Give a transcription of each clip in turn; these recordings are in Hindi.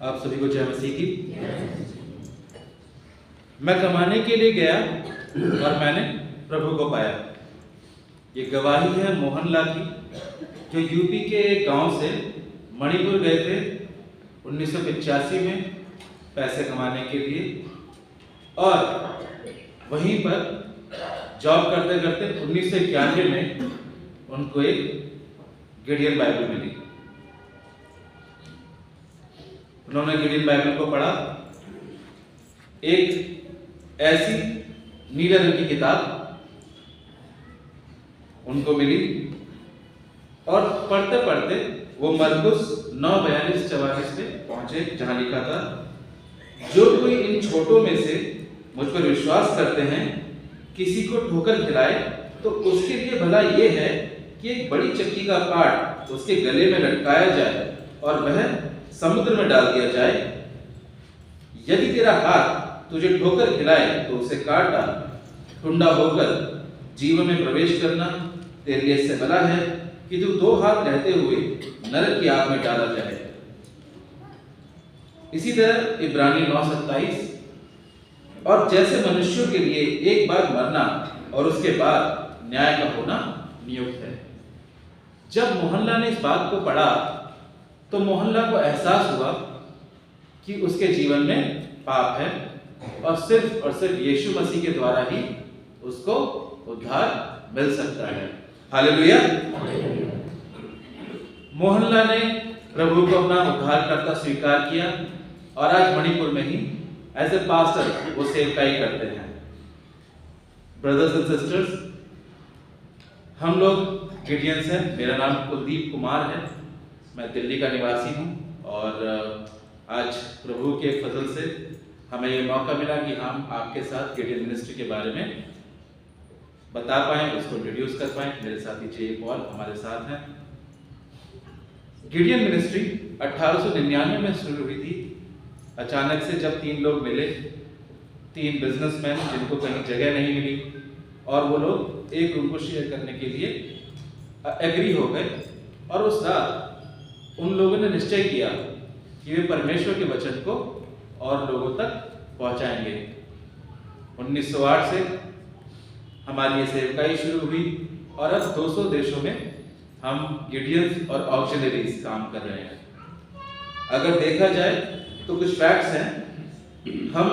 आप सभी को जय मसीह की। मैं कमाने के लिए गया और मैंने प्रभु को पाया। ये गवाही है मोहनलाल की, जो यूपी के एक गांव से मणिपुर गए थे 1985 में पैसे कमाने के लिए, और वहीं पर जॉब करते करते 1991 में उनको एक गिडियन बाइबल मिली। उन्होंने गिडियन बाइबल को पढ़ा। एक ऐसी नीले रंग की किताब उनको मिली और पढ़ते पढ़ते वो मरकुस 9:42-44 पे पहुंचे, जहां लिखा था, जो कोई इन छोटों में से मुझ पर विश्वास करते हैं, किसी को ठोकर खिलाए, तो उसके लिए भला ये है कि एक बड़ी चक्की का पाट उसके गले में लटकाया जाए और वह समुद्र में डाल दिया जाए। यदि तेरा हाथ तुझे ठोकर खिलाए तो उसे काट डाल। टुंडा होकर जीवन में प्रवेश करना तेरे लिए इससे भला है कि तू 2 हाथ रहते हुए नरक की आग में डाला जाए। इसी तरह इब्रानी 9:27, और जैसे मनुष्यों के लिए एक बार मरना और उसके बाद न्याय का होना नियुक्त है। जब मोहनलाल ने इस बात को पढ़ा तो मोहनलाल को एहसास हुआ कि उसके जीवन में पाप है और सिर्फ यीशु मसीह के द्वारा ही उसको उद्धार मिल सकता है। हालेलुया। मोहनलाल ने प्रभु को अपना उद्धारकर्ता स्वीकार किया और आज मणिपुर में ही एज ए पास्टर वो सेवकाई करते हैं। ब्रदर्स एंड सिस्टर्स, हम लोग गिडियंस हैं। मेरा नाम कुलदीप कुमार है, मैं दिल्ली का निवासी हूँ और आज प्रभु के फजल से हमें ये मौका मिला कि हम आपके साथ गिडियन मिनिस्ट्री के बारे में बता पाएं, उसको इंट्रोड्यूस कर पाएं। मेरे साथी जे पॉल हमारे साथ हैं। गिडियन मिनिस्ट्री 1899 में शुरू हुई थी। अचानक से जब 3 लोग मिले, 3 बिजनेसमैन जिनको कहीं जगह नहीं मिली, और वो लोग एक रूम को शेयर करने के लिए एग्री हो गए, और उस रात उन लोगों ने निश्चय किया कि वे परमेश्वर के वचन को और लोगों तक पहुंचाएंगे। 1908 से हमारी ये सेवकाई शुरू हुई और अब 200 देशों में हम गिडियंस और ऑक्सिलरीज काम कर रहे हैं। अगर देखा जाए तो कुछ फैक्ट्स हैं। हम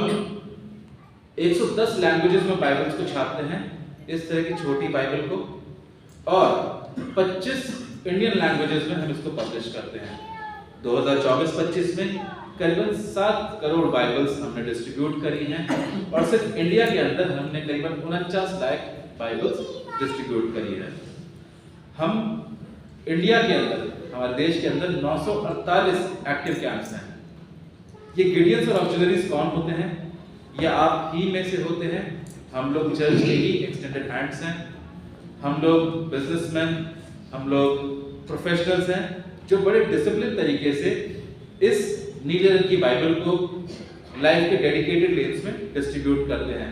110 लैंग्वेजेस में बाइबल्स को छापते हैं, इस तरह की छोटी बाइबल को, और 25 इंडियन लैंग्वेजेस में हम इसको पब्लिश करते हैं। 2024-25 में करीबन 7 करोड़ बाइबल्स हमने डिस्ट्रीब्यूट करी हैं, और सिर्फ इंडिया के अंदर हमने करीबन 49 लाख बाइबल्स डिस्ट्रीब्यूट करी है। हम इंडिया के अंदर, हमारे देश के अंदर 948 एक्टिव कैंप्स हैं। ये गिडियंस और ऑक्सिलरीज कौन होते हैं? ये आप ही में से होते हैं। हम लोग चर्च के ही एक्सटेंडेड हैंड्स हैं। हम लोग बिजनेसमैन, हम लोग प्रोफेशनल्स हैं, जो बड़े डिसिप्लिन तरीके से इस नीले रंग की बाइबल को लाइफ के डेडिकेटेड लेन्स में डिस्ट्रीब्यूट करते हैं,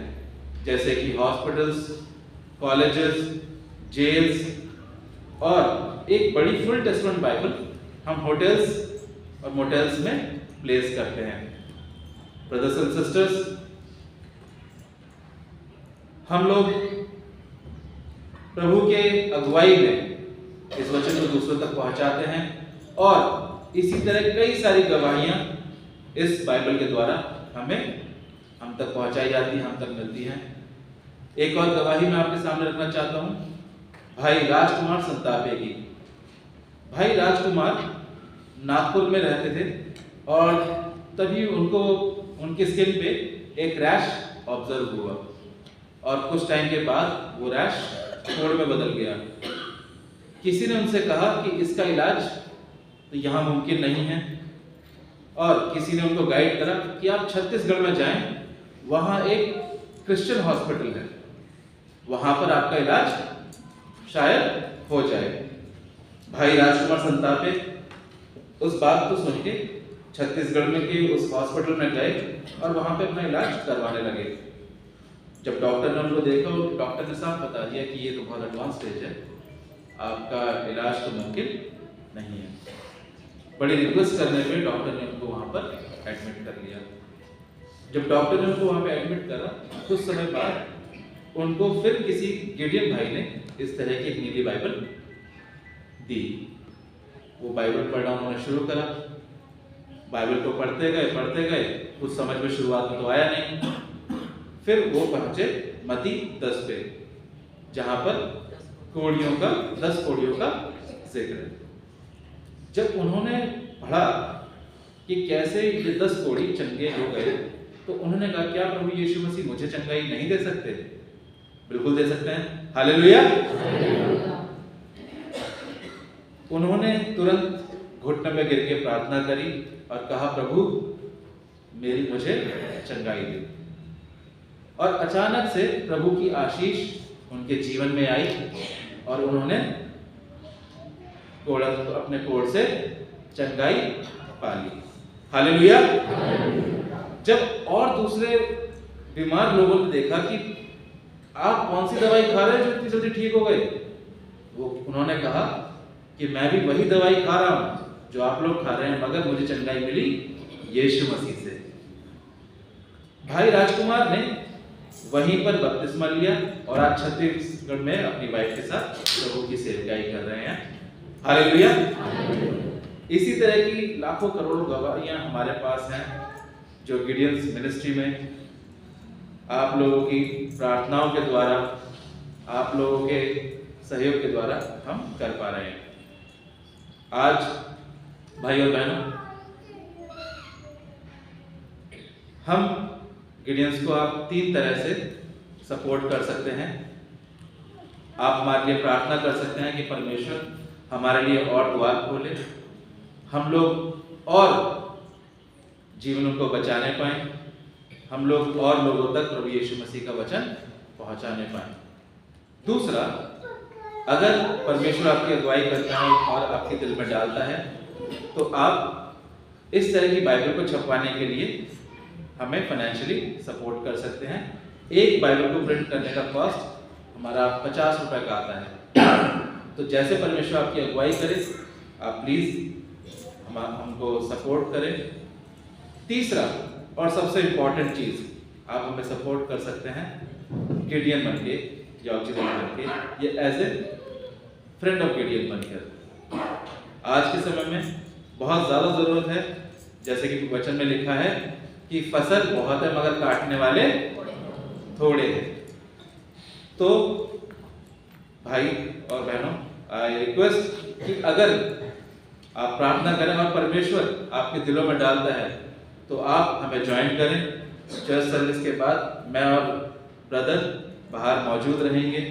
जैसे कि हॉस्पिटल्स, कॉलेजेस, जेल्स, और एक बड़ी फुल टेस्टमेंट बाइबल हम होटल्स और मोटेल्स में प्लेस करते हैं। ब्रदर्स एंड सिस्टर्स, हम लोग प्रभु के अगुवाई में इस वचन को दूसरों तक पहुंचाते हैं, और इसी तरह कई सारी गवाहियां इस बाइबल के द्वारा हम तक पहुंचाई जाती हैं, हम तक मिलती हैं। एक और गवाही मैं आपके सामने रखना चाहता हूं, भाई राजकुमार संतापे की। भाई राजकुमार नागपुर में रहते थे और तभी उनको उनकी स्किन पे एक रैश ऑब्जर्व हुआ, और कुछ टाइम के बाद वो रैश फोड़ में बदल गया। किसी ने उनसे कहा कि इसका इलाज तो यहाँ मुमकिन नहीं है, और किसी ने उनको गाइड करा कि आप छत्तीसगढ़ में जाएं, वहाँ एक क्रिश्चियन हॉस्पिटल है, वहाँ पर आपका इलाज शायद हो जाए। भाई राजकुमार संतापे उस बात को सुन के छत्तीसगढ़ में के उस हॉस्पिटल में गए और वहाँ पे अपना इलाज करवाने लगे। जब डॉक्टर ने उनको देखा, और डॉक्टर ने साफ बता दिया कि ये तो बहुत एडवांस स्टेज है, आपका इलाज तो मुमकिन नहीं है। बड़ी रिक्वेस्ट करने पे डॉक्टर ने उनको वहाँ पर एडमिट कर लिया। जब डॉक्टर ने उनको वहाँ पे एडमिट करा, कुछ समय बाद उनको फिर किसी गिडियन भाई ने इस तरह की एक नीली बाइबल दी। वो बाइबल पढ़ना उन्होंने शुरू करा। बाइबल को पढ़ते गए, कुछ समझ में शुरुआत में तो आया नहीं। फिर वो पहुंचे मत्ती 10 पे, जहां पर 10 कोड़ियों का जिक्र है। जब उन्होंने पढ़ा कि कैसे ये 10 कोड़ी चंगे हो गए, तो उन्होंने कहा, क्या प्रभु यीशु मसीह मुझे चंगाई नहीं दे सकते? बिल्कुल दे सकते हैं। हालेलुया। उन्होंने तुरंत घुटने में गिर के प्रार्थना करी और कहा, प्रभु मुझे चंगाई दे। और अचानक से प्रभु की आशीष उनके जीवन में आई और उन्होंने अपने कोढ़ से चंगाई पा ली। हालेलुया। जब और दूसरे बीमार लोगों ने देखा कि आप कौन सी दवाई खा रहे हैं जो इतनी जल्दी ठीक हो गए, उन्होंने कहा कि मैं भी वही दवाई खा रहा हूं जो आप लोग खा रहे हैं, मगर मुझे चंगाई मिली यीशु मसीह से। भाई राजकुमार ने वहीं पर बपतिस्मा लिया और आज छत्तीसगढ़ में अपनी वाइफ के साथ प्रभु की सेवकाई कर रहे हैं। हालेलुया। इसी तरह की लाखों करोड़ों गवाहियां हमारे पास हैं जो गिडियंस मिनिस्ट्री में आप लोगों की प्रार्थनाओं के द्वारा, आप लोगों के सहयोग के द्वारा हम कर पा रहे हैं। आज भाई और बहनों, हम गिडियंस को आप 3 तरह से सपोर्ट कर सकते हैं। आप हमारे लिए प्रार्थना कर सकते हैं कि परमेश्वर हमारे लिए और द्वार खोले, हम लोग और जीवनों को बचाने पाएं, हम लोग और लोगों तक प्रभु यीशु मसीह का वचन पहुंचाने पाएं। दूसरा, अगर परमेश्वर आपकी अगुवाई करता है और आपके दिल में डालता है, तो आप इस तरह की बाइबल को छपवाने के लिए हमें फाइनेंशियली सपोर्ट कर सकते हैं। एक बाइबल को प्रिंट करने का कॉस्ट हमारा 50 रुपए का आता है। तो जैसे परमेश्वर आपकी अगुवाई करे, आप प्लीज हमको सपोर्ट करें। तीसरा और सबसे इंपॉर्टेंट चीज, आप हमें सपोर्ट कर सकते हैं गिडियन बन के या ऑक्सीजन बन के, ये as a friend of Gideon बनकर। आज के समय में बहुत ज्यादा जरूरत है, जैसे कि वचन में लिखा है कि फसल बहुत है मगर काटने वाले थोड़े हैं। तो भाई और बहनों, आई रिक्वेस्ट कि अगर आप प्रार्थना करें और परमेश्वर आपके दिलों में डालता है, तो आप हमें ज्वाइन करें। चर्च सर्विस के बाद मैं और ब्रदर बाहर मौजूद रहेंगे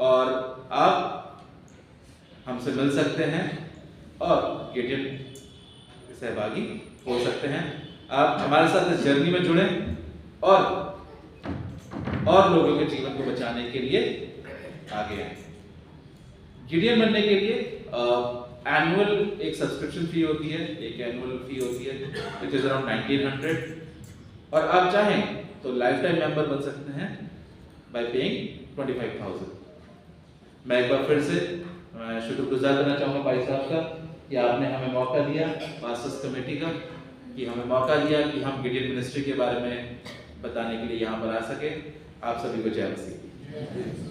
और आप हमसे मिल सकते हैं और गिडियन सहभागी हो सकते हैं। आप हमारे साथ इस जर्नी में जुड़े और लोगों के जीवन को बचाने के लिए आगे आए। गिडियन बनने के लिए एनुअल एक सब्सक्रिप्शन फी होती है, एक एनुअल फी होती है विच इज अराउंड 1900, और आप चाहें तो लाइफ टाइम मेंबर बन सकते हैं बाय पेइंग 25,000। मैं एक बार फिर से शुक्रगुजार करना चाहूँगा भाई साहब का कि आपने हमें मौका दिया, पास्टर्स कमेटी का, कि हमें मौका दिया कि हम गिडियन मिनिस्ट्री के बारे में बताने के लिए यहाँ पर आ सके। आप सभी को जय मसीह।